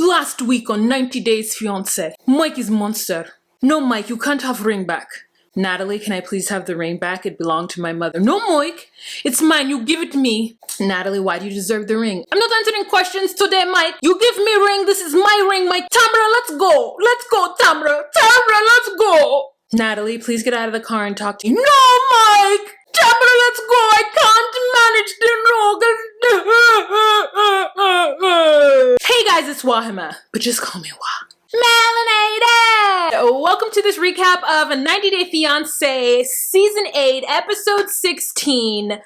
Last week on 90 Days Fiancé, Mike is monster. No, Mike, you can't have ring back. Natalie, can I please have the ring back? It belonged to my mother. No, Mike, it's mine. You give it to me. Natalie, why do you deserve the ring? I'm not answering questions today, Mike. You give me ring. This is my ring, Mike. Tamra, let's go. Let's go, Tamra. Tamra, let's go. Natalie, please get out of the car and talk to you. No, Mike. Tamra, let's go. I can't manage the Hey guys, it's Wahima, but just call me Wah. Melanated! Welcome to this recap of a 90 Day Fiancé Season 8, Episode 16.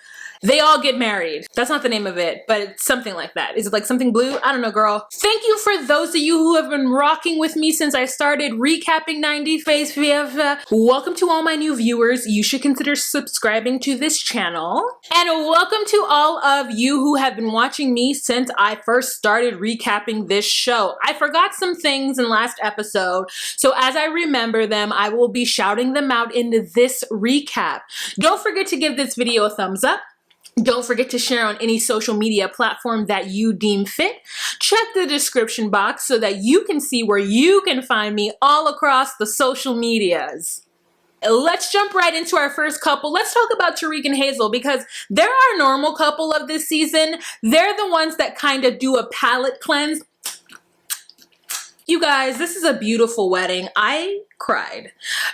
They all get married. That's not the name of it, but it's something like that. Is it like something blue? I don't know, girl. Thank you for those of you who have been rocking with me since I started recapping 90 Days Fiancé. Welcome to all my new viewers. You should consider subscribing to this channel. And welcome to all of you who have been watching me since I first started recapping this show. I forgot some things in last episode, so as I remember them, I will be shouting them out in this recap. Don't forget to give this video a thumbs up. Don't forget to share on any social media platform that you deem fit. Check the description box so that you can see where you can find me all across the social medias. Let's jump right into our first couple. Let's talk about Tariq and Hazel because they're our normal couple of this season. They're the ones that kind of do a palate cleanse. You guys, this is a beautiful wedding. I cried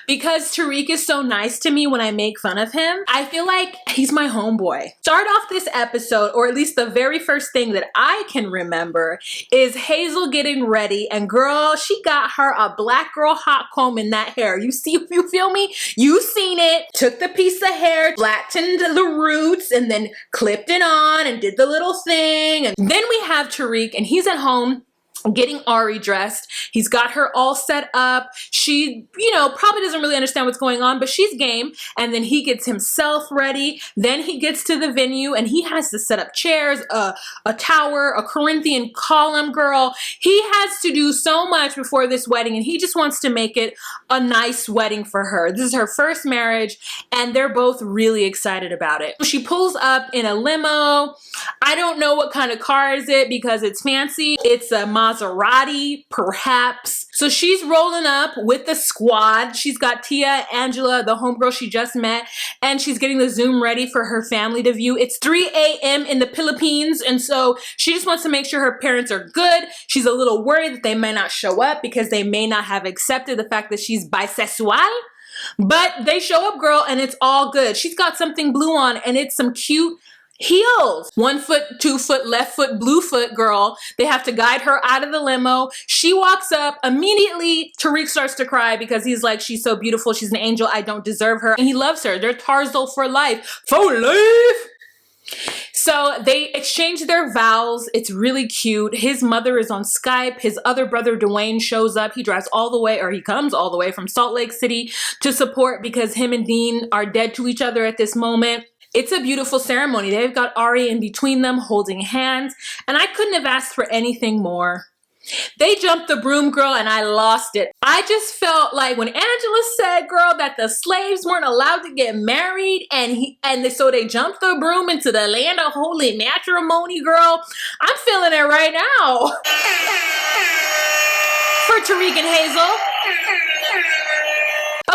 because Tariq is so nice to me when I make fun of him. I feel like he's my homeboy. Start off this episode, or at least the very first thing that I can remember, is Hazel getting ready, and girl, she got her a black girl hot comb in that hair. You see, you feel me? You seen it. Took the piece of hair, flattened the roots, and then clipped it on and did the little thing. And then we have Tariq, and he's at home getting Ari dressed. He's got her all set up. She, probably doesn't really understand what's going on, but she's game. And then he gets himself ready. Then he gets to the venue and he has to set up chairs, a tower, a Corinthian column, girl. He has to do so much before this wedding, and he just wants to make it a nice wedding for her. This is her first marriage, and they're both really excited about it. She pulls up in a limo. I don't know what kind of car is it because it's fancy. It's a Maserati, perhaps. So she's rolling up with the squad. She's got Tia, Angela, the homegirl she just met, and she's getting the Zoom ready for her family to view. It's 3 a.m. in the Philippines, and so she just wants to make sure her parents are good. She's a little worried that they may not show up because they may not have accepted the fact that she's bisexual. But they show up, girl, and it's all good. She's got something blue on, and it's some cute heels. 1 foot, 2 foot, left foot, blue foot, girl. They have to guide her out of the limo. She walks up. Immediately, Tariq starts to cry because he's like, she's so beautiful. She's an angel. I don't deserve her. And he loves her. They're Tarzol for life. For life! So they exchange their vows. It's really cute. His mother is on Skype. His other brother, Dwayne, shows up. He drives all the way, or he comes all the way from Salt Lake City to support because him and Dean are dead to each other at this moment. It's a beautiful ceremony. They've got Ari in between them holding hands, and I couldn't have asked for anything more. They jumped the broom, girl, and I lost it. I just felt like when Angela said, girl, that the slaves weren't allowed to get married, so they jumped the broom into the land of holy matrimony, girl. I'm feeling it right now. For Tariq and Hazel.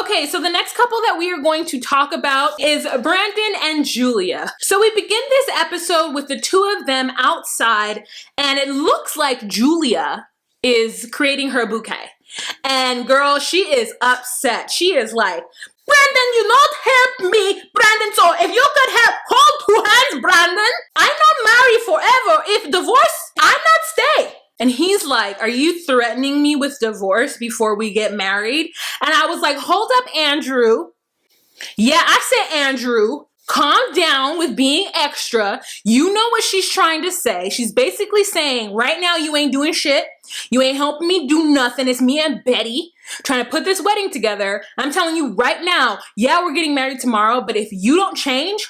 Okay, so the next couple that we are going to talk about is Brandon and Juvia. So we begin this episode with the two of them outside, and it looks like Juvia is creating her bouquet. And girl, she is upset. She is like, Brandon, you not help me, Brandon. So if you could help, hold 2 hands, Brandon. I'm not married forever. If divorce, I'm not stay. And he's like, are you threatening me with divorce before we get married? And I was like, hold up, Andrew. Yeah, I said, Andrew, calm down with being extra. You know what she's trying to say. She's basically saying, right now you ain't doing shit. You ain't helping me do nothing. It's me and Betty trying to put this wedding together. I'm telling you right now, yeah, we're getting married tomorrow, but if you don't change,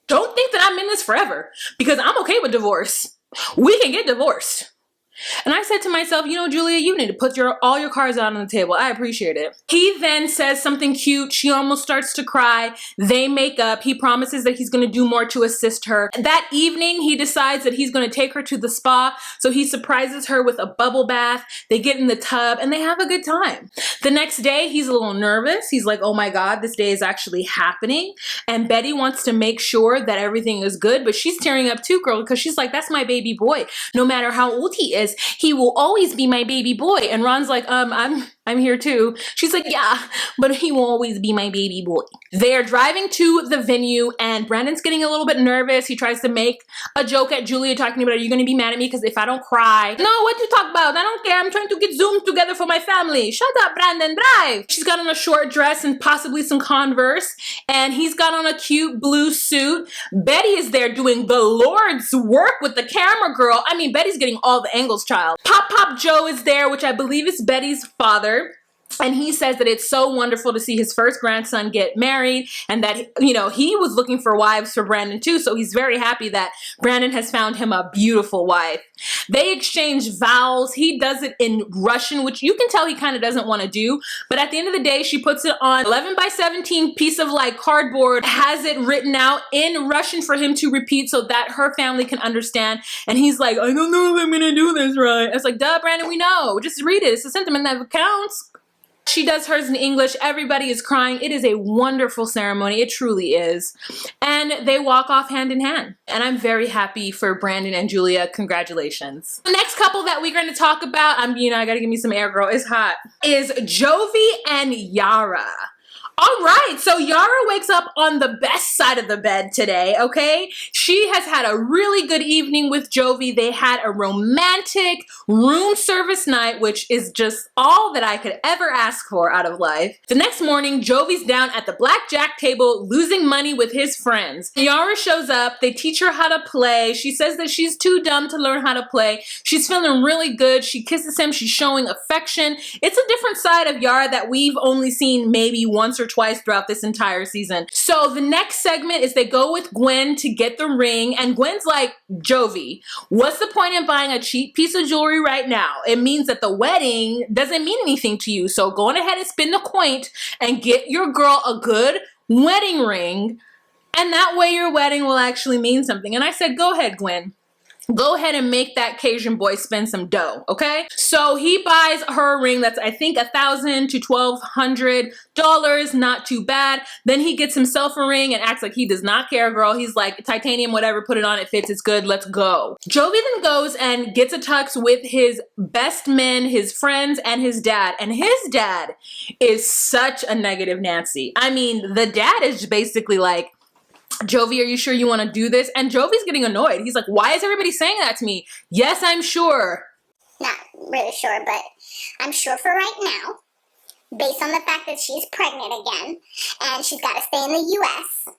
don't think that I'm in this forever because I'm okay with divorce. We can get divorced. And I said to myself, you know, Julia, you need to put all your cards out on the table. I appreciate it. He then says something cute. She almost starts to cry. They make up. He promises that he's going to do more to assist her. That evening, he decides that he's going to take her to the spa. So he surprises her with a bubble bath. They get in the tub and they have a good time. The next day, he's a little nervous. He's like, oh my God, this day is actually happening. And Betty wants to make sure that everything is good, but she's tearing up too, girl, because she's like, that's my baby boy. No matter how old he is, he will always be my baby boy. And Ron's like, I'm here too. She's like, yeah, but he will always be my baby boy. They're driving to the venue and Brandon's getting a little bit nervous. He tries to make a joke at Julia talking about, are you going to be mad at me because if I don't cry? No, what you talk about? I don't care. I'm trying to get Zoomed together for my family. Shut up, Brandon, drive. She's got on a short dress and possibly some Converse, and he's got on a cute blue suit. Betty is there doing the Lord's work with the camera girl. I mean, Betty's getting all the angles, child. Pop Joe is there, which I believe is Betty's father. And he says that it's so wonderful to see his first grandson get married and that, you know, he was looking for wives for Brandon too. So he's very happy that Brandon has found him a beautiful wife. They exchange vows. He does it in Russian, which you can tell he kind of doesn't want to do. But at the end of the day, she puts it on 11 by 17 piece of like cardboard, has it written out in Russian for him to repeat so that her family can understand. And he's like, I don't know if I'm going to do this right. It's like, duh, Brandon, we know. Just read it. It's a sentiment that counts. She does hers in English. Everybody is crying. It is a wonderful ceremony. It truly is. And they walk off hand in hand. And I'm very happy for Brandon and Julia. Congratulations. The next couple that we're going to talk about, I gotta give me some air, girl. It's hot. Is Jovi and Yara. All right, so Yara wakes up on the best side of the bed today, okay? She has had a really good evening with Jovi. They had a romantic room service night, which is just all that I could ever ask for out of life. The next morning, Jovi's down at the blackjack table losing money with his friends. Yara shows up. They teach her how to play. She says that she's too dumb to learn how to play. She's feeling really good. She kisses him. She's showing affection. It's a different side of Yara that we've only seen maybe once or twice throughout this entire season. So the next segment is they go with Gwen to get the ring, and Gwen's like, Jovi, what's the point in buying a cheap piece of jewelry right now? It means that the wedding doesn't mean anything to you. So go on ahead and spin the coin and get your girl a good wedding ring, and that way your wedding will actually mean something. And I said, go ahead, Gwen. Go ahead and make that Cajun boy spend some dough, okay? So he buys her a ring that's, I think, $1,000 to $1,200. Not too bad. Then he gets himself a ring and acts like he does not care, girl. He's like, titanium, whatever, put it on, it fits, it's good, let's go. Jovi then goes and gets a tux with his best men, his friends, and his dad. And his dad is such a negative Nancy. I mean, the dad is basically like, Jovi, are you sure you want to do this? And Jovi's getting annoyed. He's like, why is everybody saying that to me? Yes, I'm sure. Not really sure, but I'm sure for right now, based on the fact that she's pregnant again, and she's got to stay in the U.S.,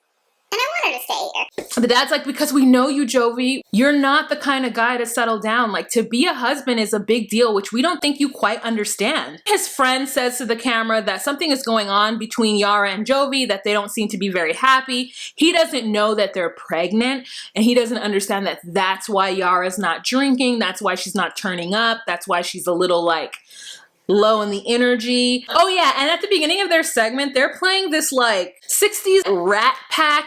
and I want her to stay here. The dad's like, because we know you, Jovi. You're not the kind of guy to settle down. Like, to be a husband is a big deal, which we don't think you quite understand. His friend says to the camera that something is going on between Yara and Jovi, that they don't seem to be very happy. He doesn't know that they're pregnant, and he doesn't understand that that's why Yara's not drinking. That's why she's not turning up. That's why she's a little, like, low in the energy. Oh yeah, and at the beginning of their segment, they're playing this, like, 60s Rat Pack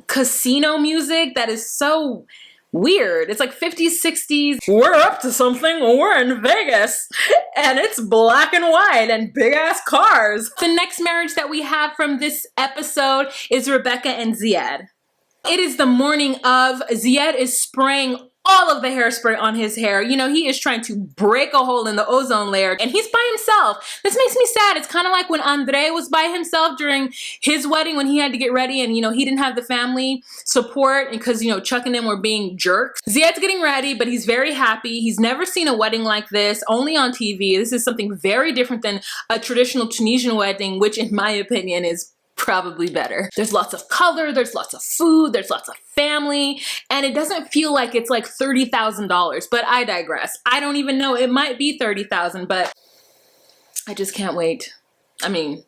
casino music that is so weird. It's like 50s, 60s. We're up to something. We're in Vegas. And it's black and white and big ass cars. The next marriage that we have from this episode is Rebecca and Ziad. It is the morning of. Ziad is spraying all of the hairspray on his hair. You know, he is trying to break a hole in the ozone layer, and he's by himself. This makes me sad. It's kind of like when Andre was by himself during his wedding when he had to get ready and, you know, he didn't have the family support because, you know, Chuck and them were being jerks. Ziad's getting ready, but he's very happy. He's never seen a wedding like this, only on TV. This is something very different than a traditional Tunisian wedding, which in my opinion is probably better. There's lots of color, there's lots of food, there's lots of family, and it doesn't feel like it's like $30,000, but I digress. I don't even know, it might be $30,000, but I just can't wait. I mean,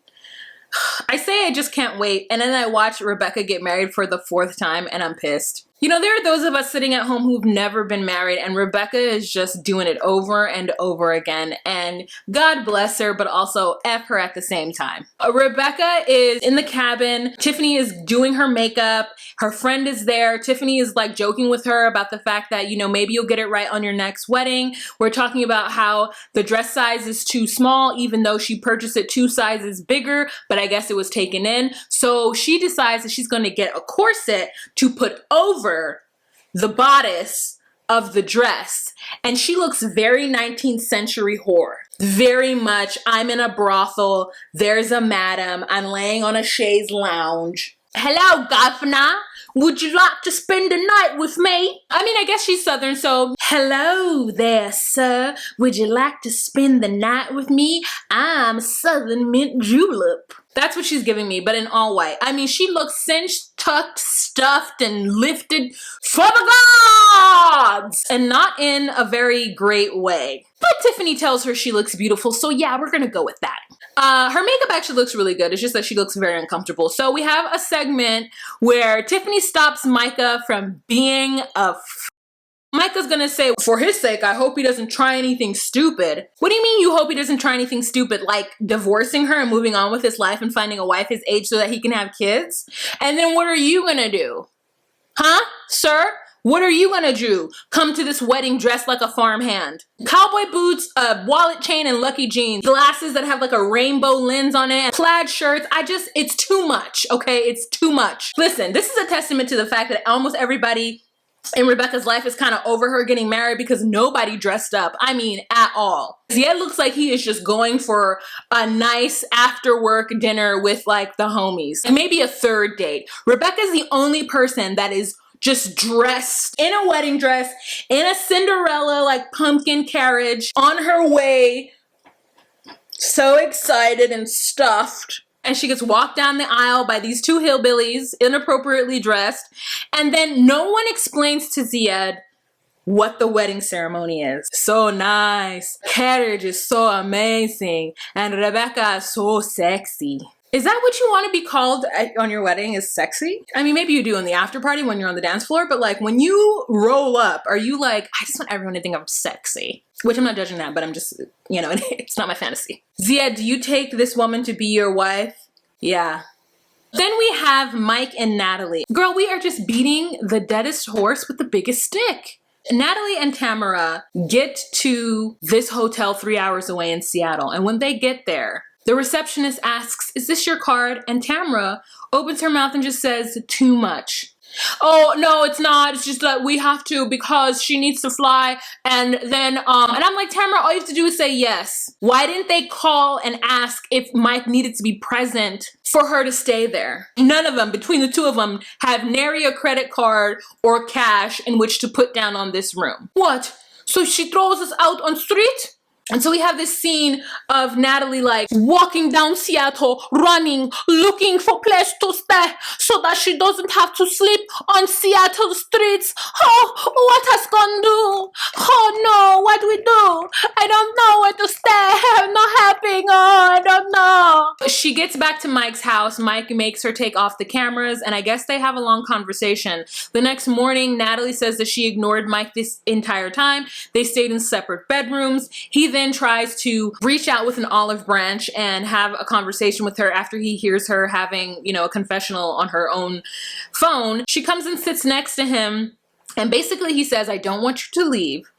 I say I just can't wait, and then I watch Rebecca get married for the 4th time, and I'm pissed. You know, there are those of us sitting at home who've never been married, and Rebecca is just doing it over and over again. And God bless her, but also F her at the same time. Rebecca is in the cabin. Tiffany is doing her makeup. Her friend is there. Tiffany is like joking with her about the fact that, you know, maybe you'll get it right on your next wedding. We're talking about how the dress size is too small, even though she purchased it 2 sizes bigger, but I guess it was taken in. So she decides that she's going to get a corset to put over the bodice of the dress, and she looks very 19th century whore. Very much, I'm in a brothel, there's a madam, I'm laying on a chaise lounge. Hello, governor, would you like to spend the night with me? I mean, I guess she's Southern, so hello there, sir, would you like to spend the night with me? I'm Southern Mint Julep. That's what she's giving me, but in all white. I mean, she looks cinched, tucked, stuffed, and lifted for the gods! And not in a very great way. But Tiffany tells her she looks beautiful, so yeah, we're gonna go with that. Her makeup actually looks really good. It's just that she looks very uncomfortable. So we have a segment where Tiffany stops Micah from being a Micah's gonna say, for his sake, I hope he doesn't try anything stupid. What do you mean you hope he doesn't try anything stupid? Like divorcing her and moving on with his life and finding a wife his age so that he can have kids? And then what are you gonna do? Huh, sir? What are you gonna do? Come to this wedding dressed like a farmhand. Cowboy boots, a wallet chain, and lucky jeans. Glasses that have like a rainbow lens on it. Plaid shirts. It's too much, okay? It's too much. Listen, this is a testament to the fact that almost everybody in Rebecca's life is kind of over her getting married because nobody dressed up. I mean, at all. Ziad looks like he is just going for a nice after work dinner with like the homies and maybe a third date. Rebecca's the only person that is just dressed in a wedding dress, in a Cinderella like pumpkin carriage, on her way, so excited and stuffed. And she gets walked down the aisle by these 2 hillbillies, inappropriately dressed. And then no one explains to Ziad what the wedding ceremony is. So nice. Carriage is so amazing. And Rebecca is so sexy. Is that what you want to be called on your wedding, is sexy? I mean, maybe you do in the after party when you're on the dance floor, but like when you roll up, are you like, I just want everyone to think I'm sexy? Which I'm not judging that, but I'm just, you know, it's not my fantasy. Ziad, do you take this woman to be your wife? Yeah. Then we have Mike and Natalie. Girl, we are just beating the deadest horse with the biggest stick. Natalie and Tamara get to this hotel 3 hours away in Seattle. And when they get there, the receptionist asks, is this your card? And Tamara opens her mouth and just says, too much. Oh, no, it's not. It's just that we have to because she needs to fly. And then, and I'm like, Tamara, all you have to do is say yes. Why didn't they call and ask if Mike needed to be present for her to stay there? None of them, between the 2 of them, have nary a credit card or cash in which to put down on this room. What? So she throws us out on street? And so we have this scene of Natalie like walking down Seattle, running, looking for place to stay so that she doesn't have to sleep on Seattle streets. Oh, what has gone do? Oh no, what do we do? I don't know where to stay. I'm not happy. Oh, I don't know. She gets back to Mike's house. Mike makes her take off the cameras, and I guess they have a long conversation. The next morning, Natalie says that she ignored Mike this entire time. They stayed in separate bedrooms. He then tries to reach out with an olive branch and have a conversation with her after he hears her having, you know, a confessional on her own phone. She comes and sits next to him, and basically he says, I don't want you to leave,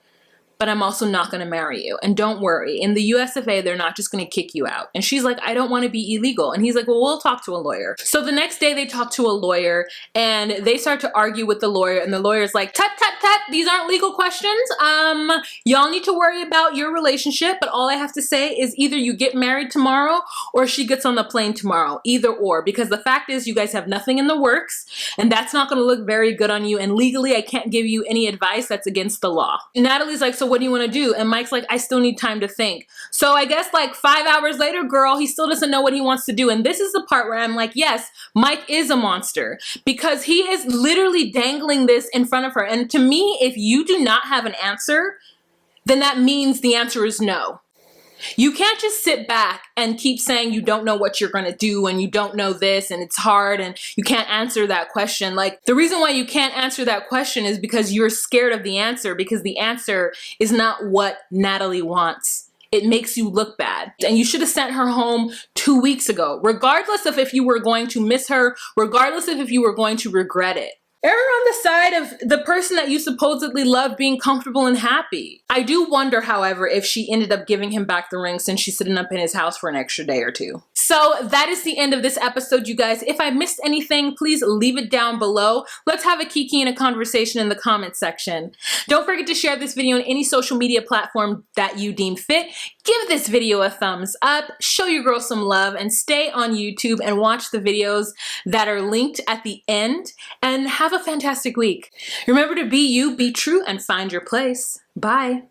but I'm also not going to marry you. And don't worry, in the US of A, they're not just going to kick you out. And she's like, I don't want to be illegal. And he's like, well, we'll talk to a lawyer. So the next day they talk to a lawyer and they start to argue with the lawyer. And the lawyer's like, tut, tut, tut, these aren't legal questions. Y'all need to worry about your relationship. But all I have to say is either you get married tomorrow or she gets on the plane tomorrow. Either or. Because the fact is you guys have nothing in the works. And that's not going to look very good on you. And legally, I can't give you any advice that's against the law. Natalie's like, so what do you want to do? And Mike's like, I still need time to think. So I guess like 5 hours later, girl, he still doesn't know what he wants to do. And this is the part where I'm like, yes, Mike is a monster because he is literally dangling this in front of her. And to me, if you do not have an answer, then that means the answer is no. You can't just sit back and keep saying you don't know what you're going to do and you don't know this and it's hard and you can't answer that question. Like, the reason why you can't answer that question is because you're scared of the answer, because the answer is not what Natalie wants. It makes you look bad. And you should have sent her home 2 weeks ago, regardless of if you were going to miss her, regardless of if you were going to regret it. Err on the side of the person that you supposedly love being comfortable and happy. I do wonder, however, if she ended up giving him back the ring since she's sitting up in his house for an extra day or two. So that is the end of this episode, you guys. If I missed anything, please leave it down below. Let's have a kiki and a conversation in the comment section. Don't forget to share this video on any social media platform that you deem fit. Give this video a thumbs up, show your girl some love, and stay on YouTube and watch the videos that are linked at the end. And have a fantastic week. Remember to be you, be true, and find your place. Bye.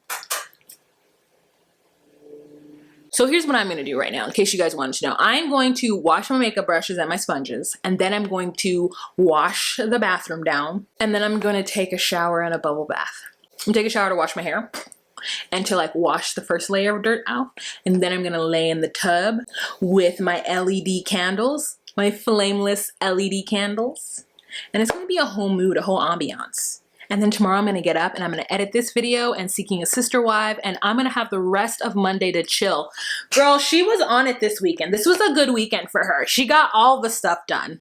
So here's what I'm going to do right now, in case you guys wanted to know. I'm going to wash my makeup brushes and my sponges, and then I'm going to wash the bathroom down, and then I'm going to take a shower and a bubble bath. I'm going to take a shower to wash my hair and to like wash the first layer of dirt out, and then I'm going to lay in the tub with my LED candles, my flameless LED candles, and it's going to be a whole mood, a whole ambiance. And then tomorrow I'm going to get up and I'm going to edit this video and Seeking a Sister Wife, and I'm going to have the rest of Monday to chill. Girl, she was on it this weekend. This was a good weekend for her. She got all the stuff done.